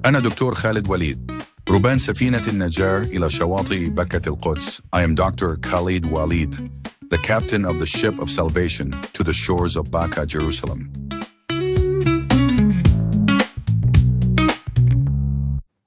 أنا دكتور خالد وليد، ربان سفينة النجاة إلى شواطئ بكة القدس. I am Dr. Khaled Waleed, the captain of the ship of salvation to the shores of Baka, Jerusalem.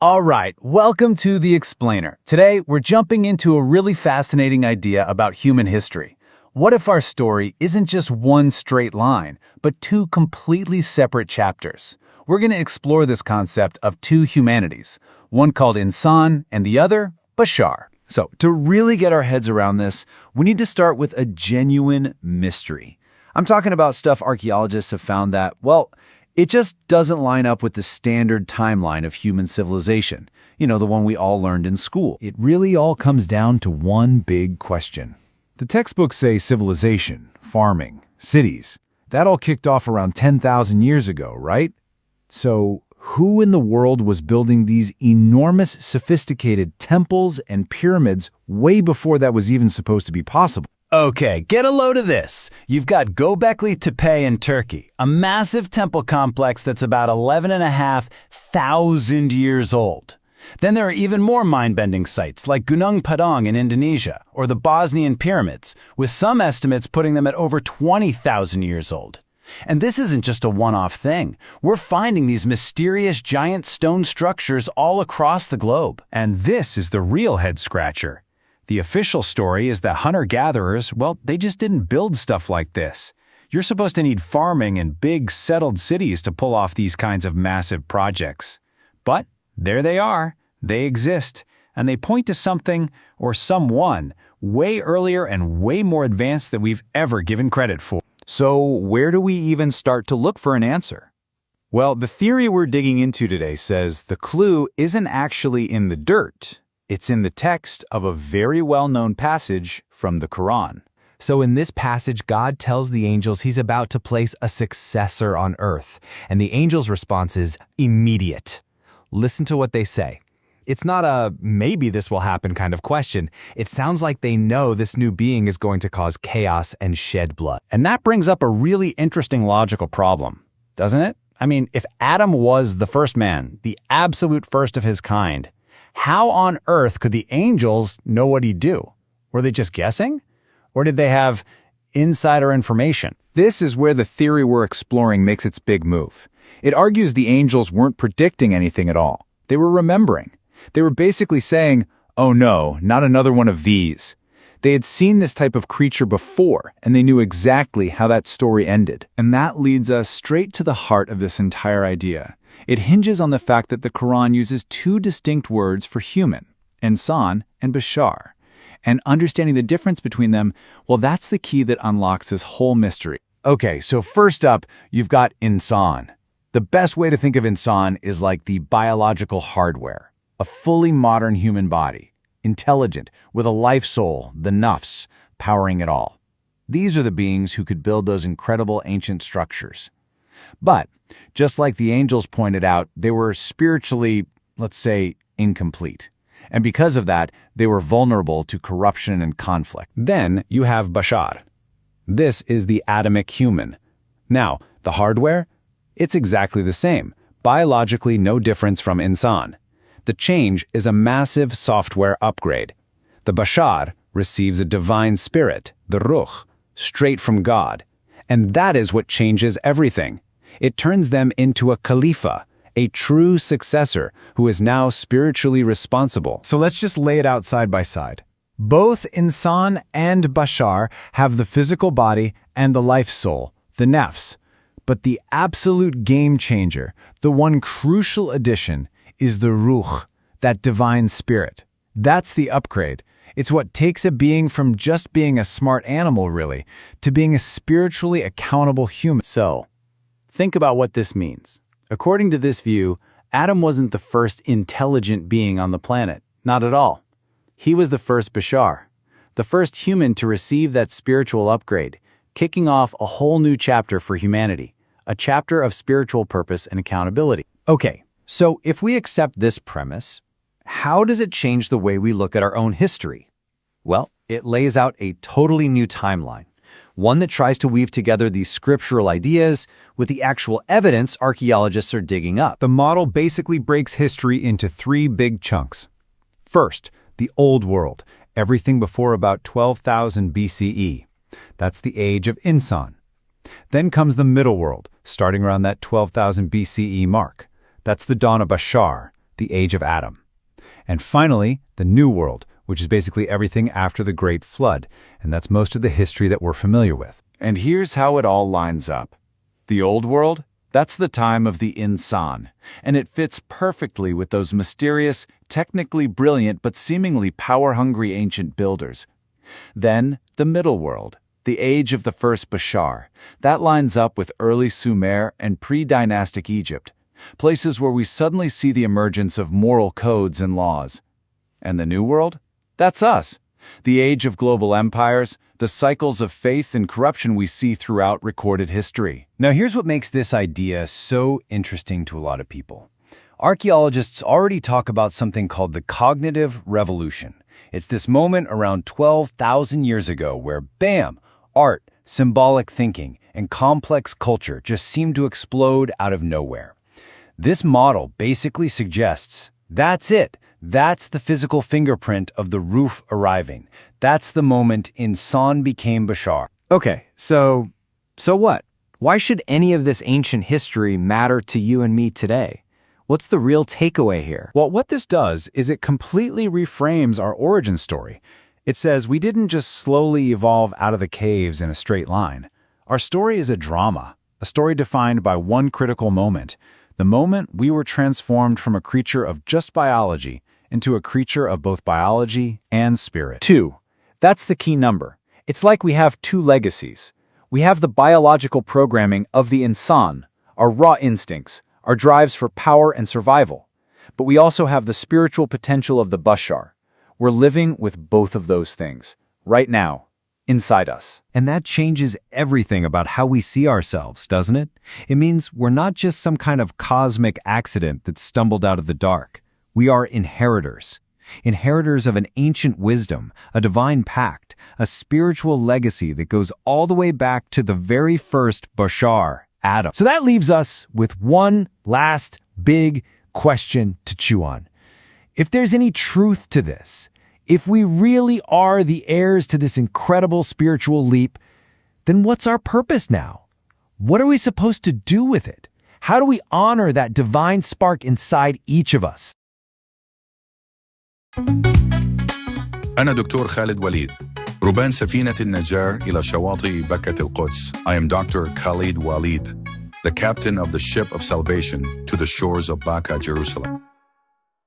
All right, welcome to The Explainer. Today, we're jumping into a really fascinating idea about human history. What if our story isn't just one straight line, but two completely separate chapters? We're going to explore this concept of two humanities, one called Insan and the other, Bashar. So, to really get our heads around this, we need to start with a genuine mystery. I'm talking about stuff archaeologists have found that, well, it just doesn't line up with the standard timeline of human civilization. You know, the one we all learned in school. It really all comes down to one big question. The textbooks say civilization, farming, cities. That all kicked off around 10,000 years ago, right? So, who in the world was building these enormous, sophisticated temples and pyramids way before that was even supposed to be possible? Okay, get a load of this. You've got Göbekli Tepe in Turkey, a massive temple complex that's about 11,500 years old. Then there are even more mind-bending sites like Gunung Padang in Indonesia or the Bosnian pyramids, with some estimates putting them at over 20,000 years old. And this isn't just a one-off thing. We're finding these mysterious giant stone structures all across the globe. And this is the real head-scratcher. The official story is that hunter-gatherers, well, they just didn't build stuff like this. You're supposed to need farming and big, settled cities to pull off these kinds of massive projects. But there they are. They exist. And they point to something, or someone, way earlier and way more advanced than we've ever given credit for. So where do we even start to look for an answer? Well, the theory we're digging into today says the clue isn't actually in the dirt. It's in the text of a very well-known passage from the Quran. So in this passage, God tells the angels he's about to place a successor on earth, and the angels' response is immediate. Listen to what they say. It's not a maybe this will happen kind of question. It sounds like they know this new being is going to cause chaos and shed blood. And that brings up a really interesting logical problem, doesn't it? I mean, if Adam was the first man, the absolute first of his kind, how on earth could the angels know what he'd do? Were they just guessing? Or did they have insider information? This is where the theory we're exploring makes its big move. It argues the angels weren't predicting anything at all. They were remembering. They were basically saying, oh no, not another one of these. They had seen this type of creature before, and they knew exactly how that story ended. And that leads us straight to the heart of this entire idea. It hinges on the fact that the Quran uses two distinct words for human, Insan and Bashar. And understanding the difference between them, well, that's the key that unlocks this whole mystery. Okay, so first up, you've got Insan. The best way to think of Insan is like the biological hardware, a fully modern human body, intelligent, with a life soul, the nafs, powering it all. These are the beings who could build those incredible ancient structures. But, just like the angels pointed out, they were spiritually, let's say, incomplete. And because of that, they were vulnerable to corruption and conflict. Then you have Bashar. This is the Adamic human. Now, the hardware? It's exactly the same, biologically no difference from Insan. The change is a massive software upgrade. The Bashar receives a divine spirit, the Ruh, straight from God. And that is what changes everything. It turns them into a Khalifa, a true successor who is now spiritually responsible. So let's just lay it out side by side. Both Insan and Bashar have the physical body and the life soul, the nafs. But the absolute game changer, the one crucial addition, is the Ruh, that divine spirit. That's the upgrade. It's what takes a being from just being a smart animal, really, to being a spiritually accountable human. So, think about what this means. According to this view, Adam wasn't the first intelligent being on the planet. Not at all. He was the first Bashar, the first human to receive that spiritual upgrade, kicking off a whole new chapter for humanity, a chapter of spiritual purpose and accountability. Okay, so if we accept this premise, how does it change the way we look at our own history? Well, it lays out a totally new timeline. one that tries to weave together these scriptural ideas with the actual evidence archaeologists are digging up. The model basically breaks history into three big chunks. First, the Old World, everything before about 12,000 BCE. That's the age of Insan. Then comes the Middle World, starting around that 12,000 BCE mark. That's the dawn of Bashar, the age of Adam. And finally, the New World, which is basically everything after the Great Flood, and that's most of the history that we're familiar with. And here's how it all lines up. The Old World, that's the time of the Insan, and it fits perfectly with those mysterious, technically brilliant but seemingly power-hungry ancient builders. Then, the Middle World, the age of the first Bashar, that lines up with early Sumer and pre-dynastic Egypt, places where we suddenly see the emergence of moral codes and laws. And the New World? That's us. The age of global empires, the cycles of faith and corruption we see throughout recorded history. Now here's what makes this idea so interesting to a lot of people. Archaeologists already talk about something called the cognitive revolution. It's this moment around 12,000 years ago where, bam, art, symbolic thinking, and complex culture just seem to explode out of nowhere. This model basically suggests that's it. That's the physical fingerprint of the roof arriving. That's the moment Insan became Bashar. Okay, so what? Why should any of this ancient history matter to you and me today? What's the real takeaway here? Well, what this does is it completely reframes our origin story. It says we didn't just slowly evolve out of the caves in a straight line. Our story is a drama, a story defined by one critical moment, the moment we were transformed from a creature of just biology into a creature of both biology and spirit. 2. That's the key number. It's like we have two legacies. We have the biological programming of the Insan, our raw instincts, our drives for power and survival. But we also have the spiritual potential of the Bashar. We're living with both of those things, right now, inside us. And that changes everything about how we see ourselves, doesn't it? It means we're not just some kind of cosmic accident that stumbled out of the dark. We are inheritors. Inheritors of an ancient wisdom, a divine pact, a spiritual legacy that goes all the way back to the very first Bashar, Adam. So that leaves us with one last big question to chew on. If there's any truth to this, if we really are the heirs to this incredible spiritual leap, then what's our purpose now? What are we supposed to do with it? How do we honor that divine spark inside each of us? أنا دكتور خالد وليد ربان سفينة النجاة إلى شواطئ بكة القدس. I am Dr. Khaled Waleed, the captain of the ship of salvation to the shores of Baka, Jerusalem.